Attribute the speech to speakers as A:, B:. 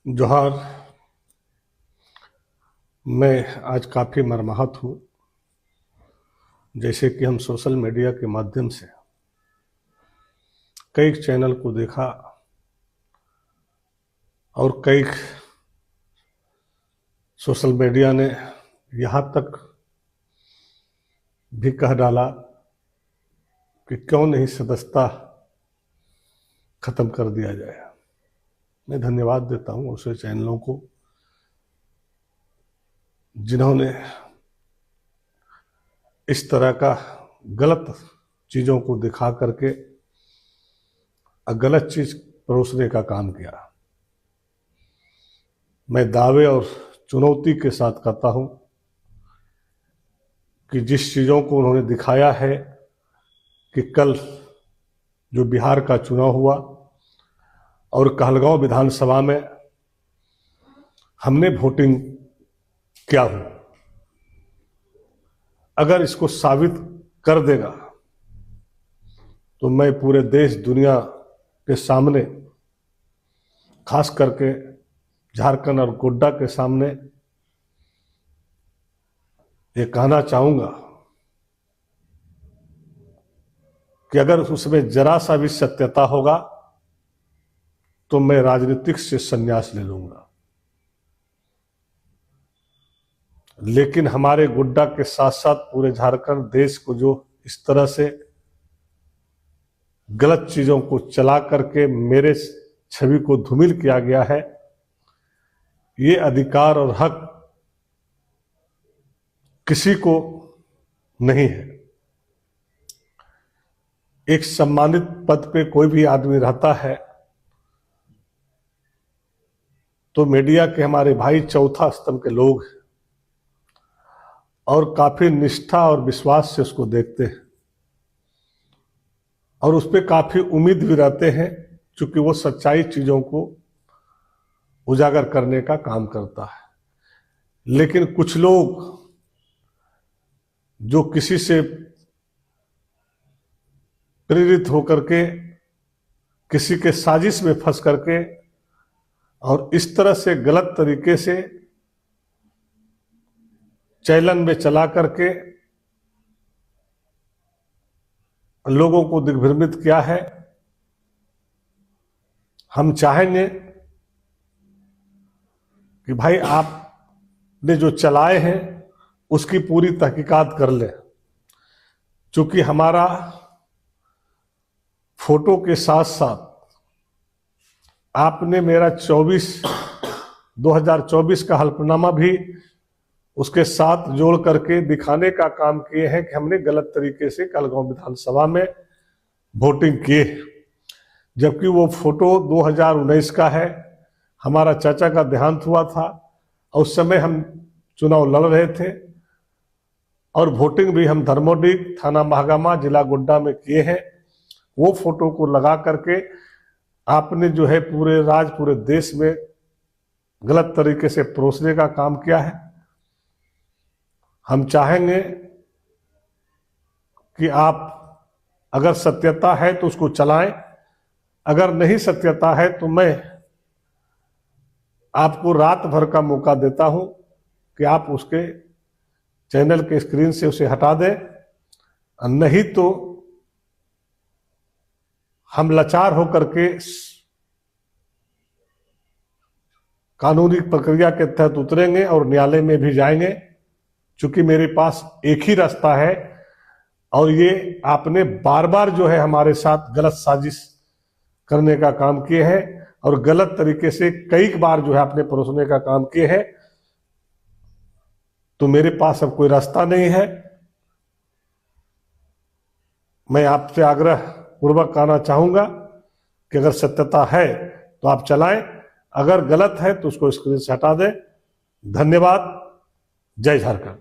A: जोहार। मैं आज काफ़ी मर्माहत हूँ। जैसे कि हम सोशल मीडिया के माध्यम से कई चैनल को देखा और कई सोशल मीडिया ने यहाँ तक भी कह डाला कि क्यों नहीं सदस्यता खत्म कर दिया जाए। मैं धन्यवाद देता हूँ उसे चैनलों को जिन्होंने इस तरह का गलत चीज़ों को दिखा करके गलत चीज़ परोसने का काम किया। मैं दावे और चुनौती के साथ कहता हूँ कि जिस चीज़ों को उन्होंने दिखाया है कि कल जो बिहार का चुनाव हुआ और कहलगांव विधानसभा में हमने वोटिंग किया हो, अगर इसको साबित कर देगा तो मैं पूरे देश दुनिया के सामने, खास करके झारखंड और गोड्डा के सामने ये कहना चाहूँगा कि अगर उसमें जरा सा भी सत्यता होगा तो मैं राजनीतिक से संन्यास ले लूँगा। लेकिन हमारे गोड्डा के साथ साथ पूरे झारखंड देश को जो इस तरह से गलत चीज़ों को चला करके मेरे छवि को धूमिल किया गया है, ये अधिकार और हक किसी को नहीं है। एक सम्मानित पद पे कोई भी आदमी रहता है तो मीडिया के हमारे भाई चौथा स्तंभ के लोग हैं और काफी निष्ठा और विश्वास से उसको देखते हैं और उस पर काफी उम्मीद भी रहते हैं, क्योंकि वो सच्चाई चीजों को उजागर करने का काम करता है। लेकिन कुछ लोग जो किसी से प्रेरित होकर के किसी के साजिश में फंस करके और इस तरह से गलत तरीके से चैलन में चला करके लोगों को दिग्भ्रमित किया है। हम चाहेंगे कि भाई आपने जो चलाए हैं उसकी पूरी तहकीकात कर ले, क्योंकि हमारा फोटो के साथ साथ आपने मेरा 2024 का हल्फनामा भी उसके साथ जोड़ करके दिखाने का काम किए हैं कि हमने गलत तरीके से कहलगांव विधानसभा में वोटिंग किए, जबकि वो फोटो 2019 का है। हमारा चाचा का देहांत हुआ था और उस समय हम चुनाव लड़ रहे थे और वोटिंग भी हम धर्मोडी थाना महागामा जिला गोड्डा में किए हैं। वो फोटो को लगा करके आपने जो है पूरे देश में गलत तरीके से परोसने का काम किया है। हम चाहेंगे कि आप अगर सत्यता है तो उसको चलाएं, अगर नहीं सत्यता है तो मैं आपको रात भर का मौका देता हूं कि आप उसके चैनल के स्क्रीन से उसे हटा दें, नहीं तो हम लाचार होकर के कानूनी प्रक्रिया के तहत उतरेंगे और न्यायालय में भी जाएंगे, क्योंकि मेरे पास एक ही रास्ता है। और ये आपने बार बार जो है हमारे साथ गलत साजिश करने का काम किए हैं और गलत तरीके से कई बार जो है आपने परोसने का काम किए हैं, तो मेरे पास अब कोई रास्ता नहीं है। मैं आपसे आग्रह पूर्वक कहना चाहूंगा कि अगर सत्यता है तो आप चलाएं, अगर गलत है तो उसको स्क्रीन से हटा दें। धन्यवाद। जय झारखंड।